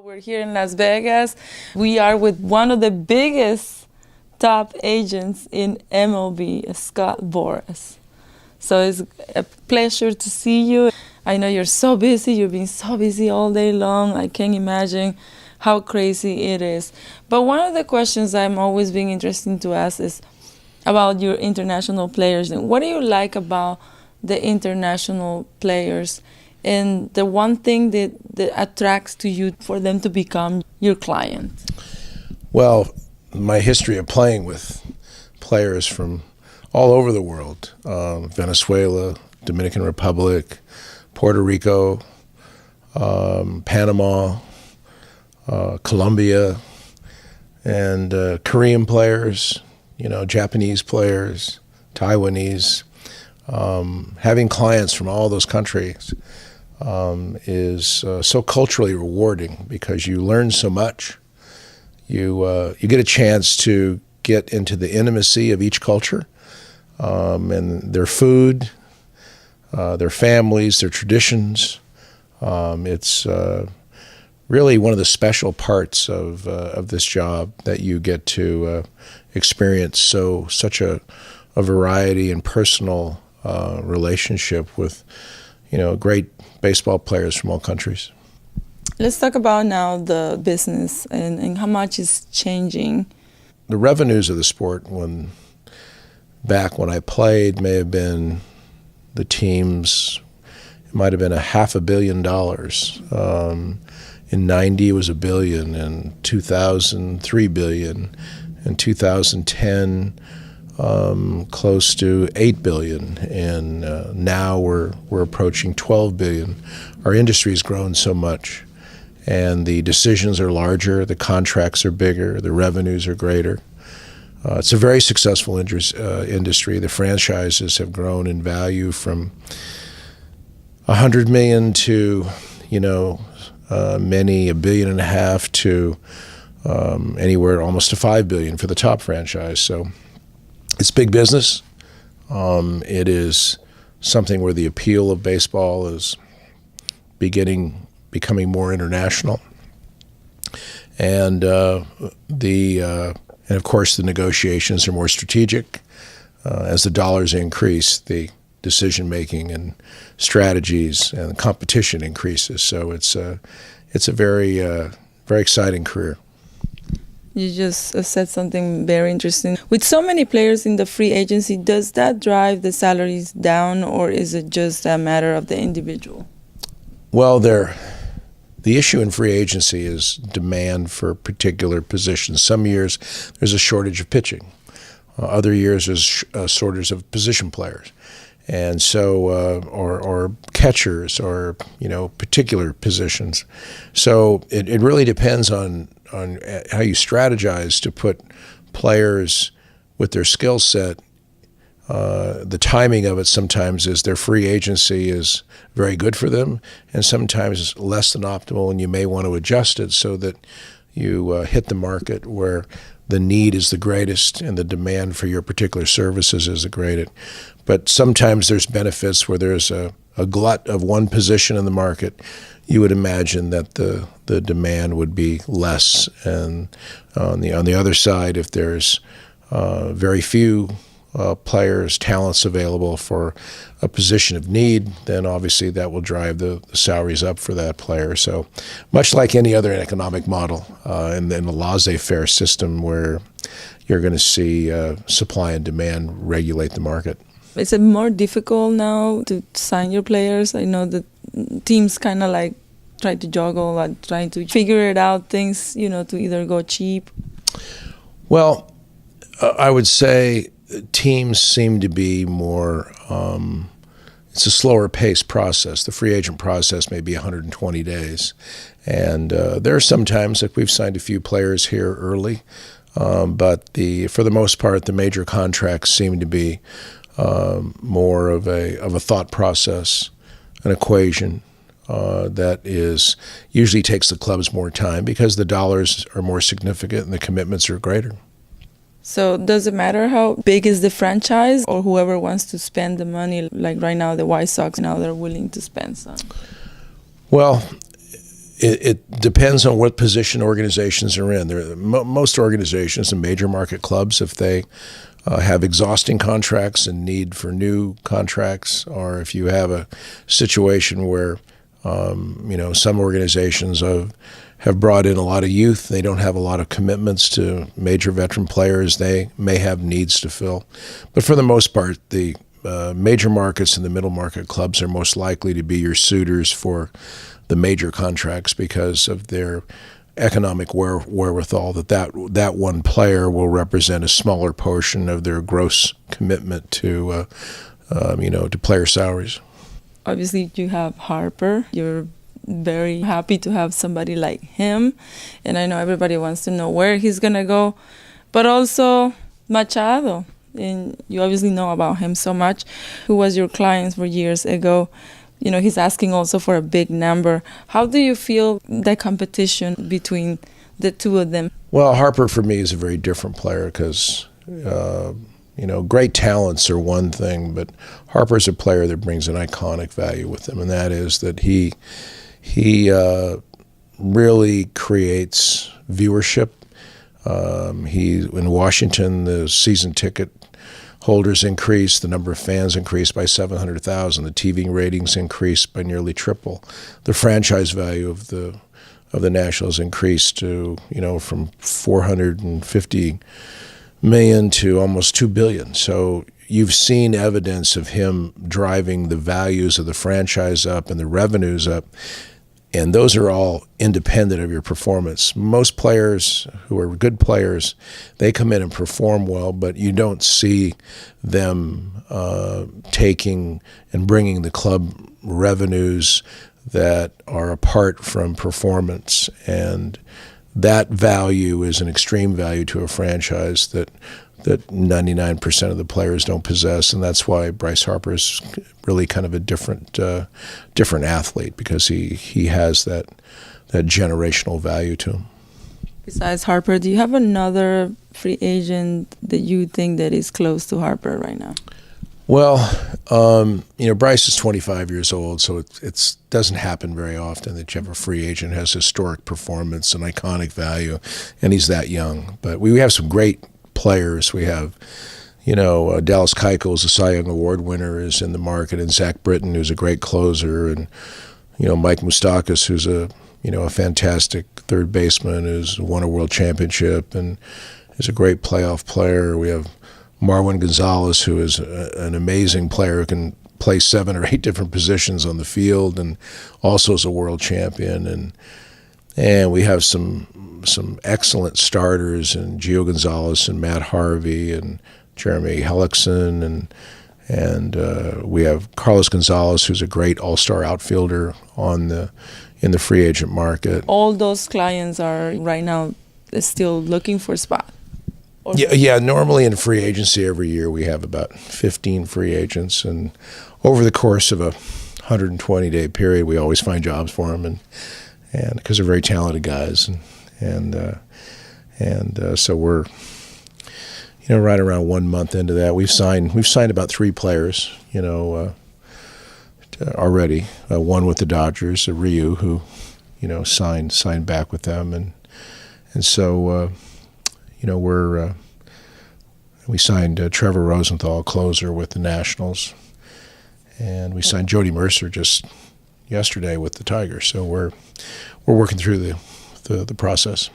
We're here in Las Vegas. We are with one of the biggest top agents in MLB, Scott Boras. So it's a pleasure to see you. I know you're so busy. You've been so busy all day long. I can't imagine how crazy it is. But one of the questions I'm always being interested to ask is about your international players. And what do you like about the international players? And the one thing that attracts to you for them to become your client? Well, my history of playing with players from all over the world, Venezuela, Dominican Republic, Puerto Rico, Panama, Colombia, and Korean players, Japanese players, Taiwanese. Having clients from all those countries is so culturally rewarding because you learn so much. You get a chance to get into the intimacy of each culture and their food, their families, their traditions. It's really one of the special parts of this job that you get to experience such a variety and personal relationship with great baseball players from all countries. Let's talk about now the business and how much is changing. The revenues of the sport back when I played may have been the teams, it might have been $500 million. In 90 it was $1 billion, in 2000 $3 billion, in 2010 close to $8 billion, and now we're approaching $12 billion. Our industry's grown so much, and the decisions are larger, the contracts are bigger, the revenues are greater. It's a very successful industry. The franchises have grown in value from $100 million to many $1.5 billion to anywhere almost to $5 billion for the top franchise. So it's big business. It is something where the appeal of baseball is becoming more international, and of course the negotiations are more strategic. As the dollars increase, the decision making and strategies and the competition increases. So it's a very exciting career. You just said something very interesting. With so many players in the free agency, does that drive the salaries down, or is it just a matter of the individual? Well, the issue in free agency is demand for particular positions. Some years there's a shortage of pitching. Other years there's a shortage of position players. And so, or catchers, or particular positions. So it really depends on how you strategize to put players with their skill set. The timing of it sometimes is their free agency is very good for them, and sometimes less than optimal, and you may want to adjust it so that you hit the market where the need is the greatest and the demand for your particular services is the greatest. But sometimes there's benefits where there's a glut of one position in the market. You would imagine that the demand would be less. And on the other side, if there's very few players, talents available for a position of need, then obviously that will drive the salaries up for that player. So much like any other economic model in the laissez-faire system where you're going to see supply and demand regulate the market. Is it more difficult now to sign your players? I know that teams kind of like try to juggle and trying to figure it out things, to either go cheap. Well, I would say teams seem to be more, it's a slower paced process. The free agent process may be 120 days. And there are some times, like we've signed a few players here early, but for the most part, the major contracts seem to be more of a thought process, an equation that usually takes the clubs more time because the dollars are more significant and the commitments are greater. So does it matter how big is the franchise or whoever wants to spend the money? Like right now, the White Sox, now they're willing to spend some. Well, It depends on what position organizations are in. Most organizations and major market clubs, if they have exhausting contracts and need for new contracts, or if you have a situation where some organizations have brought in a lot of youth, they don't have a lot of commitments to major veteran players, they may have needs to fill. But for the most part, the major markets and the middle market clubs are most likely to be your suitors for the major contracts because of their economic wherewithal, that one player will represent a smaller portion of their gross commitment to player salaries. Obviously, you have Harper. You're very happy to have somebody like him, and I know everybody wants to know where he's gonna go, but also Machado, and you obviously know about him so much, who was your client for years ago. He's asking also for a big number. How do you feel the competition between the two of them? Well, Harper for me is a very different player because, great talents are one thing, but Harper's a player that brings an iconic value with him, and that is that he really creates viewership. In Washington, the season ticket holders increased, the number of fans increased by 700,000, the TV ratings increased by nearly triple. The franchise value of the Nationals increased to, from $450 million to almost $2 billion. So you've seen evidence of him driving the values of the franchise up and the revenues up. And those are all independent of your performance. Most players who are good players, they come in and perform well, but you don't see them taking and bringing the club revenues that are apart from performance. And that value is an extreme value to a franchise that 99% of the players don't possess, and that's why Bryce Harper is really kind of a different athlete, because he has that generational value to him. Besides Harper, do you have another free agent that you think that is close to Harper right now? Well, Bryce is 25 years old, so it doesn't happen very often that you have a free agent who has historic performance and iconic value, and he's that young. But we have some great players. We have, Dallas Keuchel, a Cy Young Award winner, is in the market, and Zach Britton, who's a great closer, and Mike Moustakas, who's a fantastic third baseman, who's won a world championship and is a great playoff player. We have Marwin Gonzalez, who is an amazing player who can play 7 or 8 different positions on the field, and also is a world champion. And we have some excellent starters, and Gio Gonzalez and Matt Harvey and Jeremy Hellickson, and we have Carlos Gonzalez, who's a great all-star outfielder in the free agent market. All those clients are right now still looking for a spot. Yeah. Normally in free agency every year we have about 15 free agents, and over the course of a 120-day period we always find jobs for them, and because they're very talented guys, and so we're right around 1 month into that. We've signed about 3 players already. One with the Dodgers, Ryu, who signed back with them, and so we signed Trevor Rosenthal, closer with the Nationals, and we signed Jody Mercer just yesterday with the Tigers. So we're working through the process.